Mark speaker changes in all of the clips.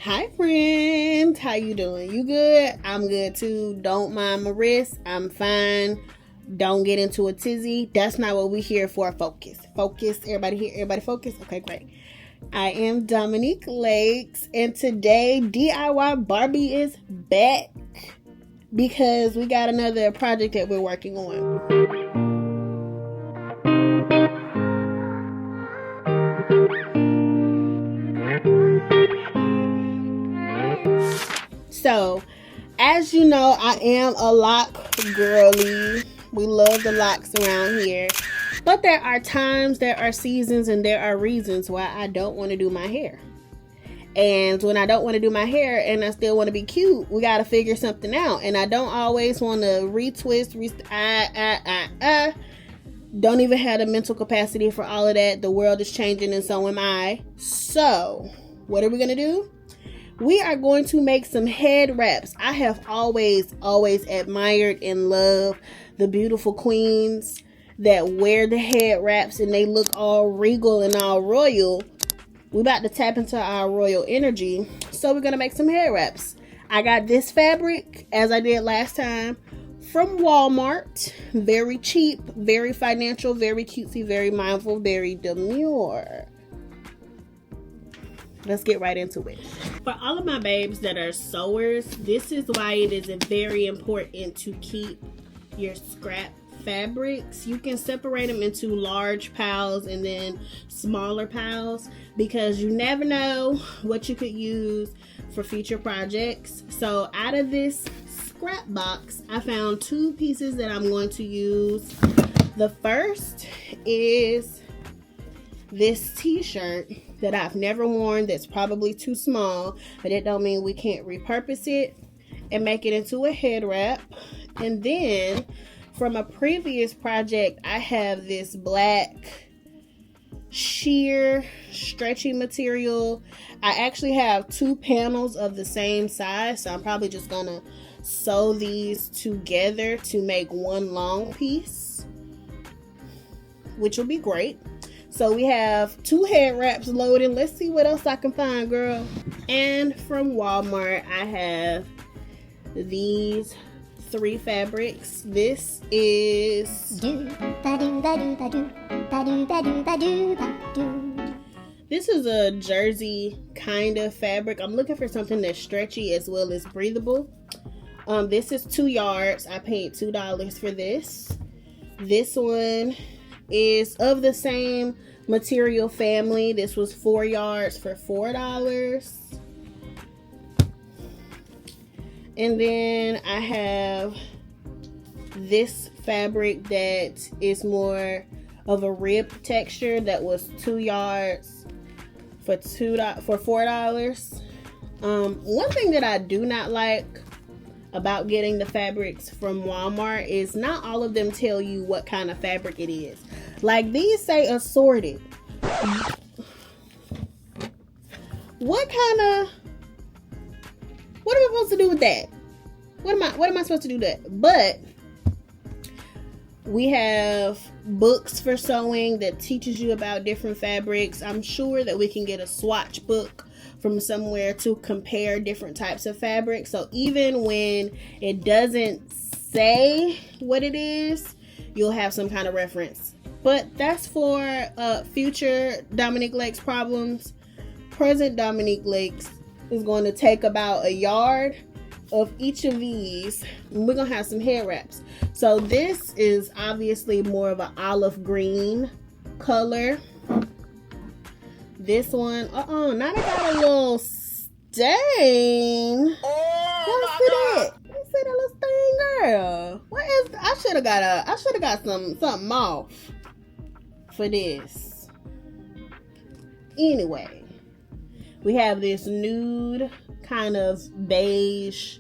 Speaker 1: Hi friends, how you doing? You good? I'm good too. Don't mind my wrist. I'm fine. Don't get into a tizzy. That's not what we're here for. Focus. Focus. Everybody here? Everybody focus? Okay, great. I am Dominique Lakes, and today DIY Barbie is back because we got another project that we're working on. So, as you know, I am a lock girly. We love the locks around here. But there are times, there are seasons, and there are reasons why I don't want to do my hair. And when I don't want to do my hair and I still want to be cute, we got to figure something out. And I don't always want to retwist. Don't even have the mental capacity for all of that. The world is changing and so am I. So, what are we going to do? We are going to make some head wraps. I have always admired and loved the beautiful queens that wear the head wraps and they look all regal and all royal. We're about to tap into our royal energy. So we're going to make some head wraps. I got this fabric, as I did last time, from Walmart. Very cheap, very financial, very cutesy, very mindful, very demure. Let's get right into it. For all of my babes that are sewers, this is why it is very important to keep your scrap fabrics. You can separate them into large piles and then smaller piles because you never know what you could use for future projects. So out of this scrap box, I found two pieces that I'm going to use. The first is this t-shirt that I've never worn that's probably too small, but it don't mean we can't repurpose it and make it into a head wrap. And then from a previous project, I have this black sheer stretchy material. I actually have two panels of the same size, so I'm probably just gonna sew these together to make one long piece, which will be great. So we have two head wraps loaded. Let's see what else I can find, girl. And from Walmart, I have these three fabrics. This is a jersey kind of fabric. I'm looking for something that's stretchy as well as breathable. This is 2 yards. I paid $2 for this. This one is of the same material family. This was 4 yards for $4. And then I have this fabric that is more of a rib texture that was 2 yards for $4. One thing that I do not like about getting the fabrics from Walmart is not all of them tell you what kind of fabric it is. Like these say assorted. What am I supposed to do with that? What am I supposed to do with that? But we have books for sewing that teaches you about different fabrics. I'm sure that we can get a swatch book from somewhere to compare different types of fabric. So even when it doesn't say what it is, you'll have some kind of reference. But that's for future Dominique Lakes problems. Present Dominique Lakes is going to take about 1 yard of each of these. And we're going to have some head wraps. So this is obviously more of an olive green color. This one, now I got a little stain. Let's see that. Let's see that little stain, girl. What is? I should have got something off for this. Anyway, we have this nude kind of beige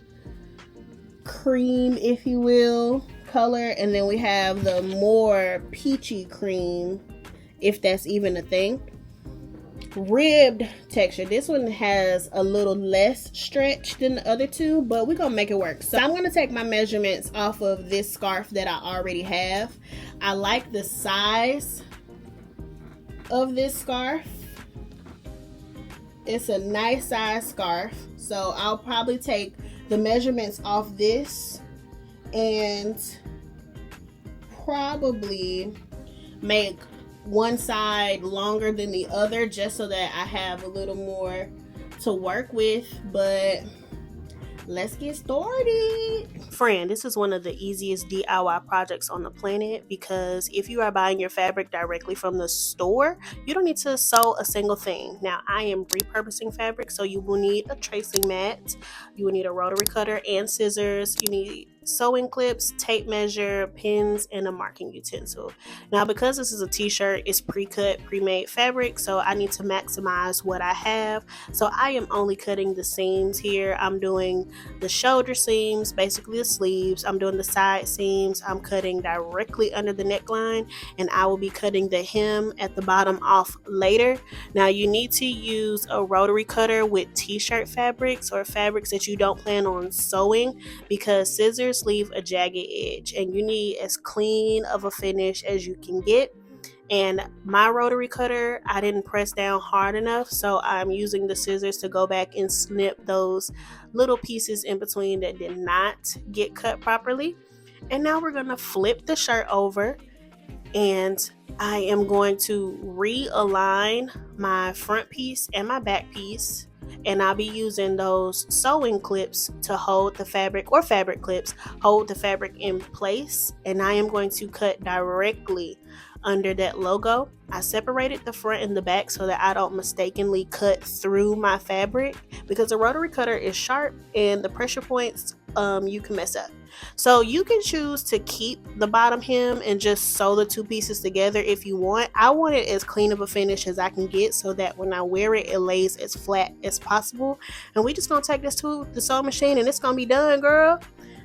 Speaker 1: cream, if you will, color, and then we have the more peachy cream, if that's even a thing. Ribbed texture. This one has a little less stretch than the other two, but we're gonna make it work. So I'm gonna take my measurements off of this scarf that I already have. I like the size of this scarf. It's a nice size scarf. So I'll probably take the measurements off this and probably make one side longer than the other just so that I have a little more to work with. But let's get started. Friend, this is one of the easiest DIY projects on the planet, because if you are buying your fabric directly from the store, you don't need to sew a single thing. Now, I am repurposing fabric, so you will need a tracing mat, you will need a rotary cutter and scissors, you need sewing clips, tape measure, pins, and a marking utensil. Now, because this is a t-shirt, it's pre-cut, pre-made fabric, so I need to maximize what I have. So I am only cutting the seams here. I'm doing the shoulder seams, basically the sleeves. I'm doing the side seams. I'm cutting directly under the neckline, and I will be cutting the hem at the bottom off later. Now, you need to use a rotary cutter with t-shirt fabrics or fabrics that you don't plan on sewing, because scissors leave a jagged edge and you need as clean of a finish as you can get. And my rotary cutter, I didn't press down hard enough, so I'm using the scissors to go back and snip those little pieces in between that did not get cut properly. And now we're going to flip the shirt over, and I am going to realign my front piece and my back piece, and I'll be using those sewing clips to hold the fabric, or fabric clips, hold the fabric in place. And I am going to cut directly under that logo. I separated the front and the back so that I don't mistakenly cut through my fabric, because the rotary cutter is sharp and the pressure points, you can mess up. So you can choose to keep the bottom hem and just sew the two pieces together if you want. I want it as clean of a finish as I can get so that when I wear it, it lays as flat as possible. And we just gonna take this to the sewing machine and it's gonna be done, girl.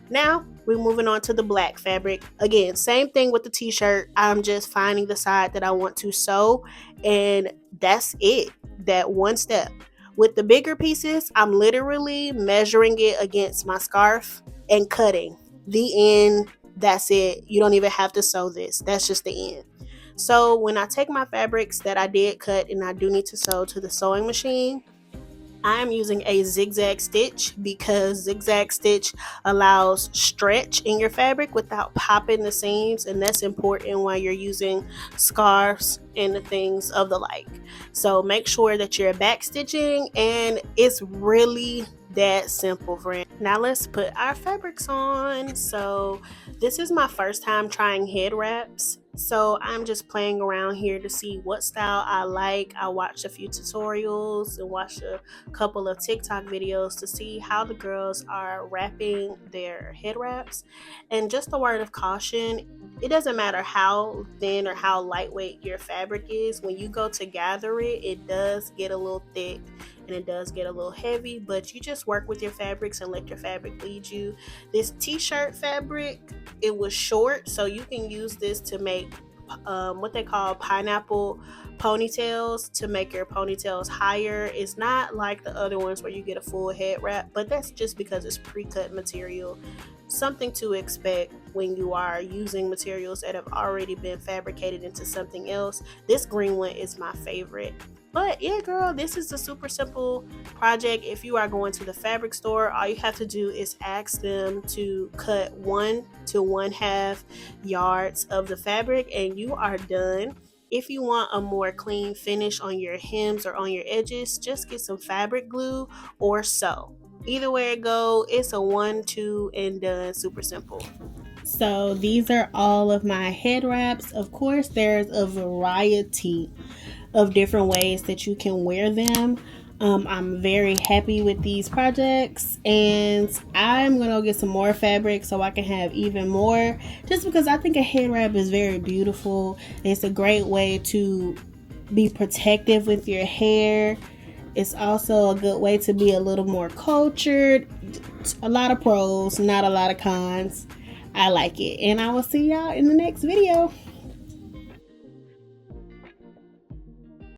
Speaker 1: Now we're moving on to the black fabric. Again, same thing with the t-shirt. I'm just finding the side that I want to sew, and that's it. That one step. With the bigger pieces, I'm literally measuring it against my scarf and cutting the end. That's it. You don't even have to sew this. That's just the end. So when I take my fabrics that I did cut and I do need to sew to the sewing machine, I'm using a zigzag stitch, because zigzag stitch allows stretch in your fabric without popping the seams, and that's important while you're using scarves and the things of the like. So make sure that you're back stitching, and it's really that simple, friend. Now let's put our fabrics on. So this is my first time trying head wraps, so I'm just playing around here to see what style I like. I watched a few tutorials and watched a couple of TikTok videos to see how the girls are wrapping their head wraps. And just a word of caution, it doesn't matter how thin or how lightweight your fabric is. When you go to gather it, it does get a little thick and it does get a little heavy, but you just work with your fabrics and let your fabric lead you. This t-shirt fabric, it was short, so you can use this to make what they call pineapple ponytails, to make your ponytails higher. It's not like the other ones where you get a full head wrap, but that's just because it's pre-cut material. Something to expect when you are using materials that have already been fabricated into something else. This green one is my favorite. But yeah, girl, this is a super simple project. If you are going to the fabric store, all you have to do is ask them to cut 1 to 1/2 yards of the fabric and you are done. If you want a more clean finish on your hems or on your edges, just get some fabric glue or sew. Either way it go, it's a 1, 2, and done. Super simple. So these are all of my head wraps. Of course, there's a variety of different ways that you can wear them. I'm very happy with these projects, and I'm gonna get some more fabric so I can have even more, just because I think a head wrap is very beautiful. It's a great way to be protective with your hair. It's also a good way to be a little more cultured. A lot of pros, not a lot of cons. I like it, and I will see y'all in the next video.